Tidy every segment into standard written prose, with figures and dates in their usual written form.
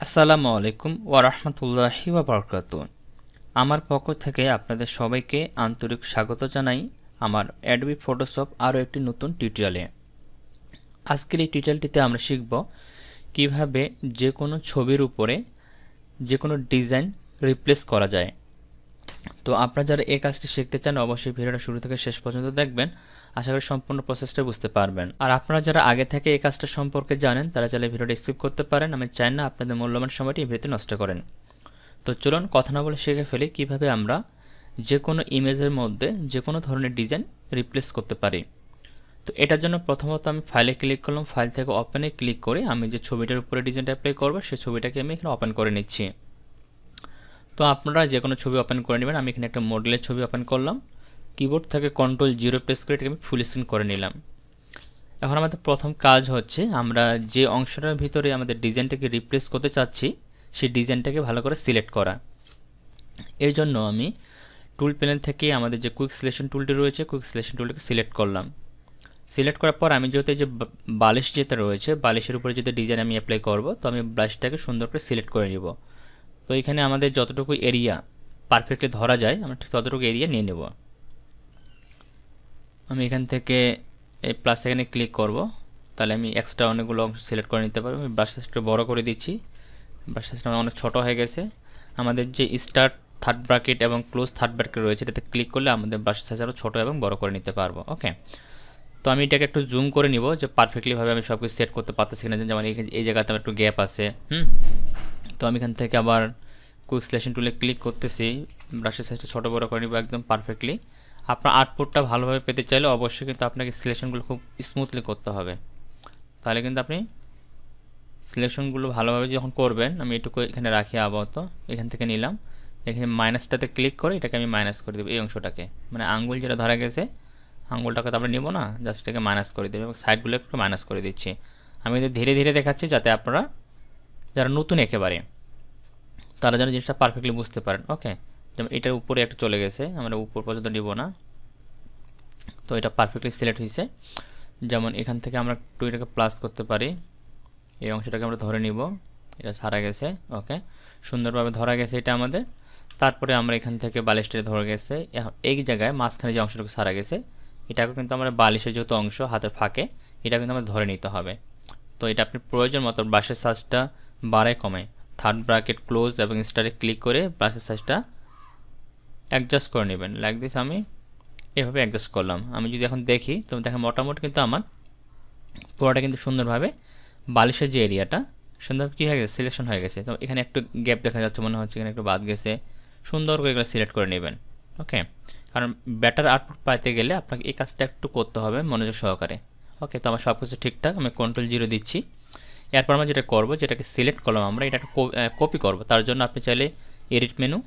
আসসালামু আলাইকুম ওয়া রাহমাতুল্লাহি ওয়া বারাকাতুহু। আমার পক্ষ থেকে আপনাদের সবাইকে আন্তরিক স্বাগত জানাই আমার অ্যাডোবি ফটোশপ আরও একটি নতুন টিউটোরিয়ালে। আজকের এই টিউটোরিয়ালটিতে আমরা শিখব কিভাবে যে কোনো ছবির উপরে যে কোনো ডিজাইন রিপ্লেস করা যায়। তো আপনারা যারা এই কাজটি শিখতে চান অবশ্যই ভিডিওটা শুরু থেকে শেষ পর্যন্ত দেখবেন, আশা করি সম্পূর্ণ প্রসেসটা বুঝতে পারবেন। আর আপনারা যারা আগে থেকে এই কাজটা সম্পর্কে জানেন তারা চাইলে ভিডিওটা স্কিপ করতে পারেন, আমি চাই না আপনাদের মূল্যবান সময়টি এই ভিডিওতে নষ্ট করেন। তো চলুন কথা না বলে শিখে ফেলি কিভাবে আমরা যে কোনো ইমেজের মধ্যে যে কোনো ধরনের ডিজাইন রিপ্লেস করতে পারি। তো এটার জন্য প্রথমত আমি ফাইলে ক্লিক করলাম, ফাইল থেকে ওপেনে ক্লিক করে আমি যে ছবিটার উপরে ডিজাইনটা অ্যাপ্লাই করবো সেই ছবিটাকে আমি এখানে ওপেন করে নিচ্ছি। তো আপনারা যে কোনো ছবি ওপেন করে নেবেন, আমি এখানে একটা মডেলের ছবি ওপেন করলাম, কিবোর্ড থেকে Ctrl+0 প্রেস করে এটাকে আমি ফুল স্ক্রিন করে নিলাম। এখন আমাদের প্রথম কাজ হচ্ছে আমরা যে অংশটার ভিতরে আমাদের ডিজাইনটাকে রিপ্লেস করতে চাচ্ছি সেই ডিজাইনটাকে ভালো করে সিলেক্ট করা। এর জন্য আমি টুল প্যানেল থেকে আমাদের যে কুইক সিলেকশন টুলটি রয়েছে কুইক সিলেকশন টুলটাকে সিলেক্ট করলাম। সিলেক্ট করার পর আমি যেহেতু এই যে বালিশ যেটা রয়েছে বালিশের উপরে যদি ডিজাইন আমি অ্যাপ্লাই করব, তো আমি ব্রাশটাকে সুন্দর করে সিলেক্ট করে নিব। তো এখানে আমাদের যতটুকু এরিয়া পারফেক্টলি ধরা যায় আমরা ঠিক ততটুকু এরিয়া নিয়ে নেব। আমি এখান থেকে এই প্লাস এখানে ক্লিক করব, তাহলে আমি এক্সট্রা অনেকগুলো অংশ সিলেক্ট করে নিতে পারবো। আমি ব্রাশ সাইজটা বড় করে দিচ্ছি, ব্রাশ সাইজটা অনেক ছোটো হয়ে গেছে। আমাদের যে স্টার্ট থার্ড ব্র্যাকেট এবং ক্লোজ থার্ড ব্র্যাকেট রয়েছে এটাতে ক্লিক করলে আমাদের ব্রাশ সাইজ আরও ছোটো এবং বড় করে নিতে পারবো। ওকে, তো আমি এটাকে একটু জুম করে নিব যে পারফেক্টলিভাবে আমি সব কিছু সেট করতে পারতেছি না, যেমন এই জায়গাতে আমার একটু গ্যাপ আছে। তো আমি এখান থেকে আবার কুইক সিলেকশন টুলে ক্লিক করতেছি, ব্রাশের সাইজটা ছোটো বড় করে নিব একদম পারফেক্টলি। আপনার আউটপুটটা ভালোভাবে পেতে চাইলে অবশ্যই কিন্তু আপনাকে সিলেকশনগুলো খুব স্মুথলি করতে হবে, তাহলে কিন্তু আপনি সিলেকশনগুলো ভালোভাবে যখন করবেন। আমি এটুকু এখানে রাখি আপাতত, এখান থেকে নিলাম, এখানে মাইনাসটাতে ক্লিক করে এটাকে আমি মাইনাস করে দেবো এই অংশটাকে, মানে আঙ্গুল যেটা ধরা গেছে আঙ্গুলটাকে তো আমরা নেবো না, জাস্ট এটাকে মাইনাস করে দেবো এবং সাইডগুলো একটু মাইনাস করে দিচ্ছি। আমি কিন্তু ধীরে ধীরে দেখাচ্ছি যাতে আপনারা যারা নতুন একেবারে তারা যেন জিনিসটা পারফেক্টলি বুঝতে পারেন। ওকে, যেমন এটার উপরে একটা চলে গেছে, আমরা উপর পর্যন্ত নিব না, তো এটা পারফেক্টলি সিলেক্ট হয়েছে। যেমন এখান থেকে আমরা একটু এটাকে প্লাস করতে পারি, এই অংশটাকে আমরা ধরে নিব, এটা সারা গেছে। ওকে, সুন্দরভাবে ধরা গেছে এটা আমাদের। তারপরে আমরা এখান থেকে বালিশটা ধরে গেছে, এখন এই জায়গায় মাঝখানে যে অংশটুকু সারা গেছে এটাকে কিন্তু আমরা বালিশের যেহেতু অংশ হাতের ফাঁকে এটা কিন্তু আমরা ধরে নিতে হবে। তো এটা আপনি প্রয়োজন মতো ব্রাশের সাইজটা বাড়ায় কমায় থার্ড ব্র্যাকেট ক্লোজ এবং স্টারে ক্লিক করে ব্রাশের সাইজটা অ্যাডজাস্ট করে নেবেন। লাইক দিস আমি এভাবে অ্যাডজাস্ট করলাম। আমি যদি এখন দেখি তো দেখেন মোটামুটি কিন্তু আমার পুরোটা কিন্তু সুন্দরভাবে বালিশের যে এরিয়াটা সুন্দরভাবে কী হয়ে গেছে সিলেকশন হয়ে গেছে। তো এখানে একটু গ্যাপ দেখা যাচ্ছে, মনে হচ্ছে এখানে একটু বাদ গেছে, সুন্দর করে এগুলো সিলেক্ট করে নেবেন। ওকে, কারণ বেটার আউটপুট পাইতে গেলে আপনাকে এই কাজটা একটু করতে হবে মনোযোগ সহকারে। ওকে, তো আমার সব কিছু ঠিকঠাক, আমি Ctrl+0 দিচ্ছি। এরপর আমরা যেটা করব, যেটাকে সিলেক্ট করলাম আমরা এটা কপি করব, তার জন্য আপনি চাইলে এডিট মেনু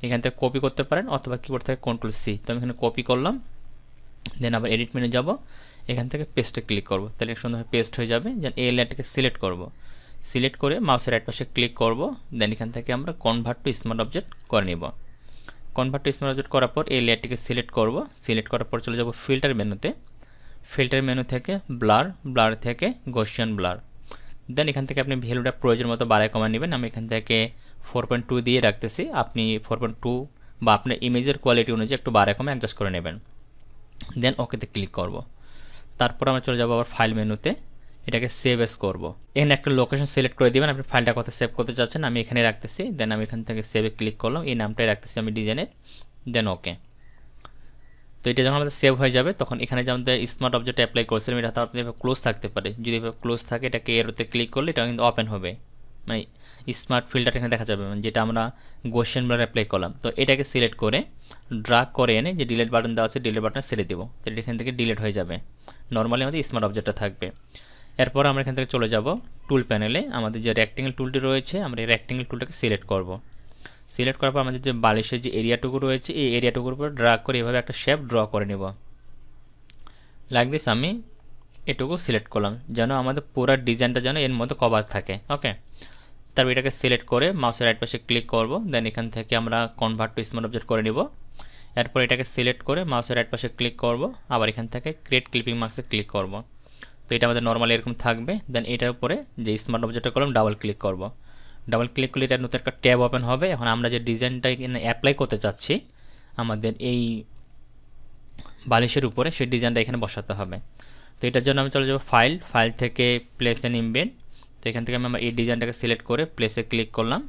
এখান থেকে কপি করতে পারেন অথবা কিবোর্ড থেকে Ctrl+C। তো আমি এখানে কপি করলাম, দেন আবার এডিট মেনু যাব, এখান থেকে পেস্টে ক্লিক করব, তাহলে সুন্দরভাবে পেস্ট হয়ে যাবে। দেন এই লেয়ারটাকে সিলেক্ট করব, সিলেক্ট করে মাউসের রাইট পাশে ক্লিক করব, দেন এখান থেকে আমরা কনভার্ট টু স্মার্ট অবজেক্ট করে নিব। কনভার্ট টু স্মার্ট অবজেক্ট করার পর এই লেয়ারটিকে সিলেক্ট করব, সিলেক্ট করার পর চলে যাব ফিল্টার মেনুতে, ফিল্টার মেনু থেকে ব্লার, ব্লার থেকে গসিয়ান ব্লার। দেন এখান থেকে আপনি ভ্যালুটা প্রয়োজন মতো বাড়ায় কমায় নেবেন। আমি এখান থেকে 4.2 দিয়ে রাখতেছি, আপনি 4.2 বা আপনার ইমেজের কোয়ালিটি অনুযায়ী একটু বাড়ায় কমে অ্যাডজাস্ট করে নেবেন। দেন ওকেতে ক্লিক করব, তারপর আমরা চলে যাব আবার ফাইল মেনুতে, এটাকে সেভ এস করব। এখানে একটা লোকেশন সিলেক্ট করে দিবেন, আপনি ফাইলটা কোথায় সেভ করতে চাচ্ছেন, আমি এখানে রাখতেছি। দেন আমি এখান থেকে সেভে ক্লিক করলাম, এই নামটাই রাখতেছি আমি ডিজাইনের, দেন ওকে। তো এটা যখন আমাদের সেভ হয়ে যাবে তখন এখানে যে আমাদের স্মার্ট অবজেক্ট অ্যাপ্লাই করেছিলাম এটা তো আপনি ক্লোজ থাকতে পারে, যদি ক্লোজ থাকে এটাকে এরোতে ক্লিক করলে এটা কিন্তু ওপেন হবে, মানে স্মার্ট ফিল্টার এখানে দেখা যাবে, মানে যেটা আমরা গসিয়ান ব্লার অ্যাপ্লাই করলাম। তো এটাকে সিলেক্ট করে ড্রাগ করে এনে যে ডিলিট বাটন দেওয়া আছে ডিলিট বাটনে ছেড়ে দেবো, তো এখান থেকে ডিলিট হয়ে যাবে, নর্মালি আমাদের স্মার্ট অবজেক্টটা থাকবে। এরপর আমরা এখান থেকে চলে যাব টুল প্যানেলে, আমাদের যে রেক্টেঙ্গেল টুলটি রয়েছে আমরা এই রেক্টেঙ্গেল টুলটাকে সিলেক্ট করব। সিলেক্ট করার পর আমাদের যে বালিশের যে এরিয়াটুকু রয়েছে এই এরিয়াটুকুর উপর ড্রাগ করে এভাবে একটা শেপ ড্র করে নেব। লাইক দিস আমি এটুকু সিলেক্ট করলাম যেন আমাদের পুরো ডিজাইনটা যেন এর মধ্যে কভার থাকে। ওকে, তারপর এটাকে সিলেক্ট করে মাউসের রাইট পাশে ক্লিক করব, দেন এখান থেকে আমরা কনভার্ট টু স্মার্ট অবজেক্ট করে নিব। এরপর এটাকে সিলেক্ট করে মাউসের রাইট পাশে ক্লিক করব, আবার এখান থেকে ক্রিয়েট ক্লিপিং মার্কসে ক্লিক করব। তো এটা আমাদের নর্মালি এরকম থাকবে। দেন এটার উপরে যে স্মার্ট অবজেক্টটা করলাম ডাবল ক্লিক করব, ডাবল ক্লিক করলে এটা নতুন একটা ট্যাব ওপেন হবে। এখন আমরা যে ডিজাইনটা এখানে অ্যাপ্লাই করতে চাচ্ছি আমাদের এই বালিশের উপরে, সেই ডিজাইনটা এখানে বসাতে হবে। তো এটার জন্য আমি চলে যাব ফাইল থেকে প্লেস অ্যান্ড ইমবেড। তো এখান থেকে আমি এই ডিজাইনটাকে সিলেক্ট করে প্লেসে ক্লিক করলাম।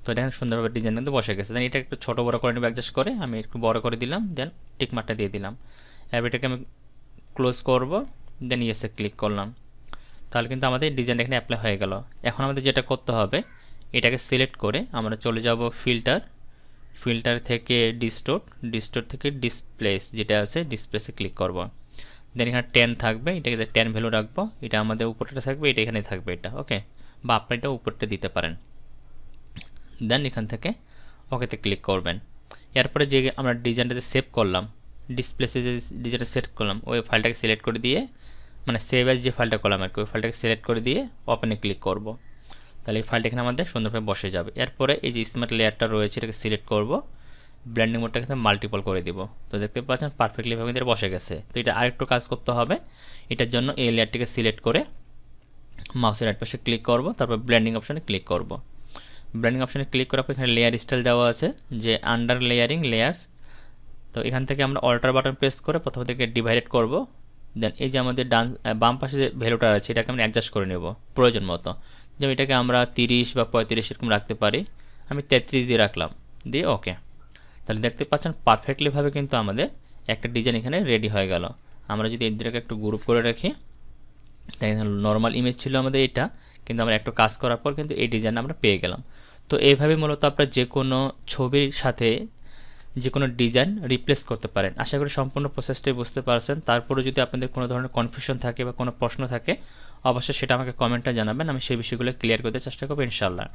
তো দেখেন সুন্দরভাবে ডিজাইন কিন্তু বসে গেছে। দেন এটা একটু ছোটো বড়ো করে নেব অ্যাডজাস্ট করে, আমি একটু বড় করে দিলাম, দেন টিক মার্কটা দিয়ে দিলাম। এবার এটাকে আমি ক্লোজ করব, দেন ইয়েসে ক্লিক করলাম। তাহলে কিন্তু আমাদের ডিজাইন এখানে অ্যাপ্লাই হয়ে গেল। এখন আমাদের যেটা করতে হবে, এটাকে সিলেক্ট করে আমরা চলে যাব ফিল্টার থেকে ডিস্টোর থেকে ডিসপ্লেস যেটা আছে ডিসপ্লেসে ক্লিক করব। দেন এখানে 10 থাকবে, এটাকে 10 ভ্যালু রাখবো। এটা আমাদের উপরটা থাকবে, এটা এখানে থাকবে এটা, ওকে। বা আপনি এটা উপরটা দিতে পারেন। দেন এখান থেকে ওকেতে ক্লিক করবেন। এরপরে যে আমরা ডিজাইনটাতে সেভ করলাম, ডিসপ্লেসে যে ডিজাইনটা সেট করলাম, ওই ফাইলটাকে সিলেক্ট করে দিয়ে, মানে সেভ অ্যাজ যে ফাইলটা করলাম আর কি, ওই ফাইলটাকে সিলেক্ট করে দিয়ে ওপেনে ক্লিক করব। তাহলে এই ফাইলটা এখানে আমাদের সুন্দরভাবে বসে যাবে। এরপরে এই যে স্মার্ট লেয়ারটা রয়েছে এটাকে সিলেক্ট করব, ব্লেন্ডিং মোডটাকে মাল্টিপল করে দিব। তো দেখতে পাচ্ছেন পারফেক্টলি ভাবে এটা বসে গেছে। তো এটা আরেকটু কাজ করতে হবে। এটার জন্য এই লেয়ারটিকে সিলেক্ট করে মাউসের রাইট পাশে ক্লিক করব, তারপর ব্লেন্ডিং অপশনে ক্লিক করব। ব্লেন্ডিং অপশনে ক্লিক করার পর এখানে লেয়ার স্টাইল দেওয়া আছে যে আন্ডার লেয়ারিং লেয়ার্স। তো এখান থেকে আমরা অল্টার বাটন প্রেস করে প্রথমে থেকে ডিভাইডেড করব। দেন এই যে আমাদের বাম পাশে যে ভ্যালুটা আছে এটাকে আমরা অ্যাডজাস্ট করে নেব প্রয়োজন মতো। যেমন এটাকে আমরা 30 বা 35 এরকম রাখতে পারি, আমি 33 দিয়ে রাখলাম, দিয়ে ওকে। তাহলে দেখতে পাচ্ছেন পারফেক্টলিভাবে কিন্তু আমাদের একটা ডিজাইন এখানে রেডি হয়ে গেল। আমরা যদি এদিকে একটু গ্রুপ করে রাখি, তাই নর্মাল ইমেজ ছিল আমাদের এটা, কিন্তু আমরা একটু কাজ করার পর কিন্তু এই ডিজাইন আমরা পেয়ে গেলাম। তো এইভাবে মূলত আপনারা যে কোনো ছবির সাথে যে কোনো ডিজাইন রিপ্লেস করতে পারেন। আশা করি সম্পূর্ণ প্রসেসটাই বুঝতে পারছেন। তারপরে যদি আপনাদের কোনো ধরনের কনফিউশন থাকে বা কোনো প্রশ্ন থাকে, অবশ্যই সেটা আমাকে কমেন্টে জানাবেন, আমি সেই বিষয়গুলো ক্লিয়ার করতে চেষ্টা করবো ইনশাআল্লাহ।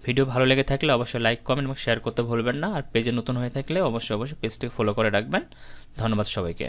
ভিডিও ভালো লেগে থাকলে অবশ্যই লাইক, কমেন্ট এবং শেয়ার করতে ভুলবেন না। আর পেজে নতুন হয়ে থাকলে অবশ্যই পেজটিকে ফলো করে রাখবেন। ধন্যবাদ সবাইকে।